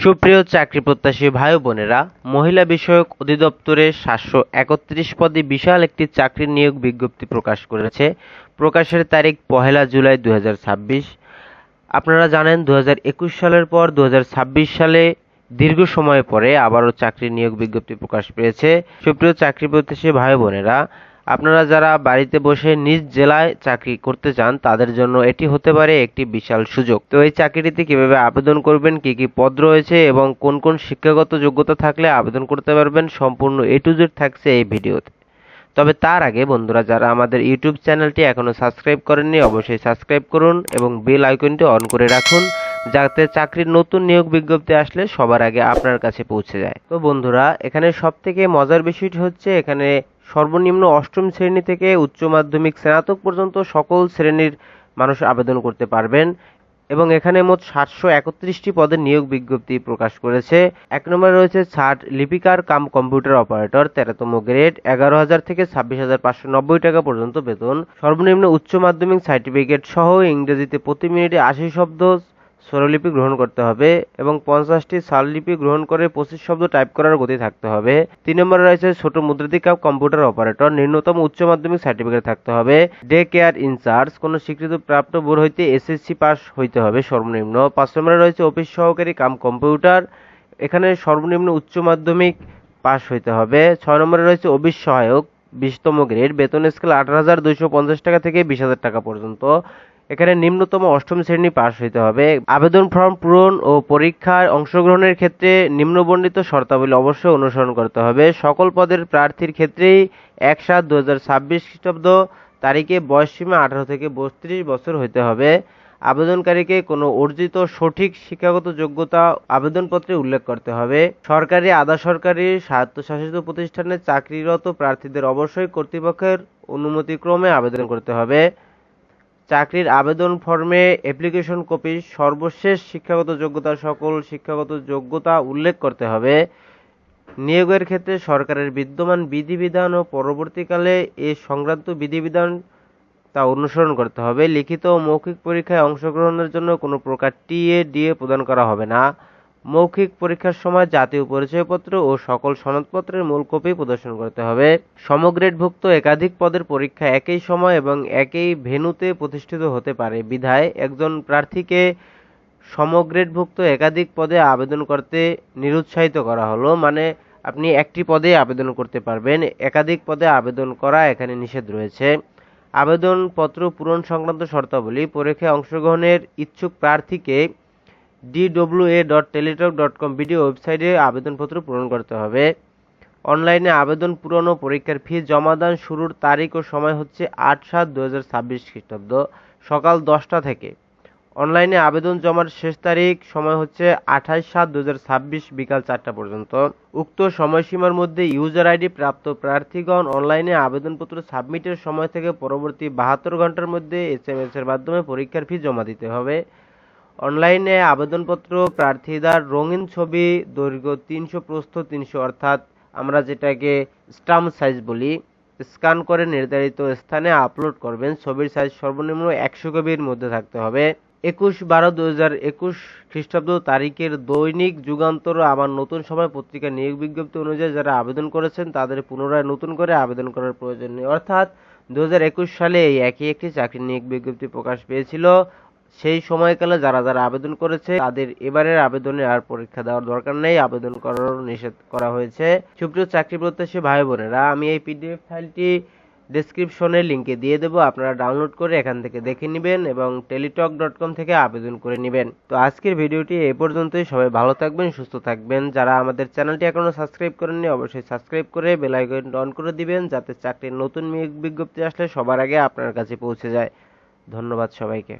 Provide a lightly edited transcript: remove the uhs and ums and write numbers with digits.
সুপ্রিয় চাকরি প্রত্যাশী ভাই বোনেরা, মহিলা বিষয়ক অধিদপ্তরে 731 পদে বিশাল একটি চাকরির নিয়োগ বিজ্ঞপ্তি প্রকাশ করেছে। প্রকাশের তারিখ 1 জুলাই 2026। আপনারা জানেন 2021 সালের পর 2026 সালে দীর্ঘ সময় পরে আবারও চাকরির নিয়োগ বিজ্ঞপ্তি প্রকাশ পেয়েছে। সুপ্রিয় চাকরি প্রত্যাশী ভাই বোনেরা, আপনারা যারা বাড়িতে বসে নিজ জেলায় চাকরি করতে চান তাদের জন্য এটি হতে পারে একটি বিশাল সুযোগ। তো এই চাকরিটিতে কিভাবে আবেদন করবেন, কি কি পদ রয়েছে এবং কোন কোন শিক্ষাগত যোগ্যতা থাকলে আবেদন করতে পারবেন, সম্পূর্ণ A to Z থাকছে এই ভিডিওতে। তবে তার আগে বন্ধুরা, যারা আমাদের ইউটিউব চ্যানেলটি এখনো সাবস্ক্রাইব করেননি অবশ্যই সাবস্ক্রাইব করুন এবং বেল আইকনটি অন করে রাখুন, যাতে চাকরির নতুন নিয়োগ বিজ্ঞপ্তি আসলে সবার আগে আপনার কাছে পৌঁছে যায়। তো বন্ধুরা, এখানে সবথেকে মজার বিষয়টি হচ্ছে এখানে সর্বনিম্ন অষ্টম শ্রেণী থেকে উচ্চ মাধ্যমিক স্নাতক পর্যন্ত সকল শ্রেণীর মানুষ আবেদন করতে পারবেন এবং এখানে মোট 731টি পদের নিয়োগ বিজ্ঞপ্তি প্রকাশ করেছে। 1 নম্বরে রয়েছে ছাট লিপিকার কাম কম্পিউটার অপারেটর, 13তম গ্রেড, 11,000 থেকে 26,590 টাকা পর্যন্ত বেতন। সর্বনিম্ন উচ্চ মাধ্যমিক সার্টিফিকেট সহ ইংরেজিতে প্রতি মিনিটে 80 শব্দ স্বরলিপি গ্রহণ করতে হবে এবং 50টি স্বরলিপি গ্রহণ করে 25 শব্দ টাইপ করার গতি থাকতে হবে। 3 নম্বরে রয়েছে ছোট মুদ্রাতি কাম কম্পিউটার অপারেটর, ন্যূনতম উচ্চ মাধ্যমিক সার্টিফিকেট থাকতে হবে। ডে কেয়ার ইনচার্জ, কোন স্বীকৃত প্রাপ্ত বোর্ড হইতে SSC পাস হইতে হবে সর্বনিম্ন। 5 নম্বরে রয়েছে অফিস সহকারী কাম কম্পিউটার, এখানে সর্বনিম্ন উচ্চ মাধ্যমিক পাস হইতে হবে। 6 নম্বরে রয়েছে অফিস সহায়ক, 20তম গ্রেড, বেতন স্কেল 18,250 টাকা থেকে 20,000 টাকা পর্যন্ত। এখানে নিম্নতম অষ্টম শ্রেণী পাস হইতে হবে। আবেদন ফর্ম পূরণ ও পরীক্ষায় অংশগ্রহণের ক্ষেত্রে নিম্নবর্ণিত শর্তাবলী অবশ্যই অনুসরণ করতে হবে। সকল পদের প্রার্থীর ক্ষেত্রেই 1/7/2026 খ্রিস্টাব্দ তারিখে বয়সসীমা 18 থেকে 32 বছর হইতে হবে। আবেদনকারীকে কোনো অর্জিত সঠিক শিক্ষাগত যোগ্যতা আবেদনপত্রে উল্লেখ করতে হবে। সরকারি, আধা সরকারি, স্বায়ত্তশাসিত প্রতিষ্ঠানে চাকরিরত প্রার্থীদের অবশ্যই কর্তৃপক্ষের অনুমতিক্রমে আবেদন করতে হবে। চাকরির আবেদন ফর্মে অ্যাপ্লিকেশন কপি সর্বশেষ শিক্ষাগত যোগ্যতা সকল শিক্ষাগত যোগ্যতা উল্লেখ করতে হবে। নিয়োগের ক্ষেত্রে সরকারের বিদ্যমান বিধিবিধান ও পরবর্তীকালে এ সংক্রান্ত বিধিবিধান তা অনুসরণ করতে হবে। লিখিত ও মৌখিক পরীক্ষায় অংশগ্রহণের জন্য কোনো প্রকার টিএ ডিএ প্রদান করা হবে না। মৌখিক পরীক্ষার সময় জাতীয় পরিচয়পত্র ও সকল সনদপত্রের মূল কপি প্রদর্শন করতে হবে। সমগ্রেডভুক্ত একাধিক পদের পরীক্ষা একই সময় এবং একই ভেন্যুতে প্রতিষ্ঠিত হতে পারে বিধায় একজন প্রার্থীকে সমগ্রেডভুক্ত একাধিক পদে আবেদন করতে নিরুৎসাহিত করা হলো। মানে আপনি একটি পদে আবেদন করতে পারবেন, একাধিক পদে আবেদন করা এখানে নিষেধ রয়েছে। আবেদনপত্র পূরণ সংক্রান্ত শর্তাবলী, পরীক্ষায় অংশগ্রহণের ইচ্ছুক প্রার্থীকে dwa.teletalk.com ভিডিও ওয়েবসাইটে আবেদনপত্র পূরণ করতে হবে। অনলাইনে আবেদন পূরণ ও পরীক্ষার ফি জমা দান শুরুর তারিখ ও সময় হচ্ছে 8/7/2026 খ্রিস্টাব্দ সকাল 10টা থেকে। অনলাইনে আবেদন জমার শেষ তারিখ সময় হচ্ছে 28/7/2026 বিকাল 4টা পর্যন্ত। উক্ত সময়সীমার মধ্যে ইউজার আইডি প্রাপ্ত প্রার্থীগণ অনলাইনে আবেদনপত্র সাবমিটের সময় থেকে পরবর্তী 72 ঘন্টার মধ্যে SMS এর মাধ্যমে পরীক্ষার ফি জমা দিতে হবে। অনলাইনে আবেদনপত্র প্রার্থীদের রঙিন ছবি, দৈর্ঘ্য 300, প্রস্থ 300 অর্থাৎ আমরা যেটাকে স্টাম্প সাইজ বলি, স্ক্যান করে নির্ধারিত স্থানে আপলোড করবেন। ছবির সাইজ সর্বনিম্ন 100 কবির মধ্যে থাকতে হবে। 21/12/2021 খ্রিস্টাব্দ তারিখের দৈনিক যুগান্তর আমার নতুন সময় পত্রিকা নিয়োগ বিজ্ঞপ্তি অনুযায়ী যারা আবেদন করেছেন তাদের পুনরায় নতুন করে আবেদন করার প্রয়োজন নেই। অর্থাৎ 2021 সালে এই একই একটি চাকরি নিয়োগ বিজ্ঞপ্তি প্রকাশ পেয়েছিল। সেই সময়কালে যারা যারা আবেদন করেছে তাদের এবারের আবেদনে আর পরীক্ষা দেওয়ার দরকার নেই, আবেদন করার নিষেধ করা হয়েছে। সুপ্রিয় চাকরি প্রত্যাশী ভাই বোনেরা, আমি এই PDF ফাইলটি ডেসক্রিপশনে লিংকে দিয়ে দেবো, আপনারা ডাউনলোড করে এখান থেকে দেখে নেবেন এবং teletalk.com থেকে আবেদন করে নেবেন। তো আজকের ভিডিওটি এই পর্যন্তই। সবাই ভালো থাকবেন, সুস্থ থাকবেন। যারা আমাদের চ্যানেলটি এখনো সাবস্ক্রাইব করেননি অবশ্যই সাবস্ক্রাইব করে বেল আইকনটি অন করে দিবেন, যাতে চাকরির নতুন বিজ্ঞপ্তি আসলে সবার আগে আপনার কাছে পৌঁছে যায়। ধন্যবাদ সবাইকে।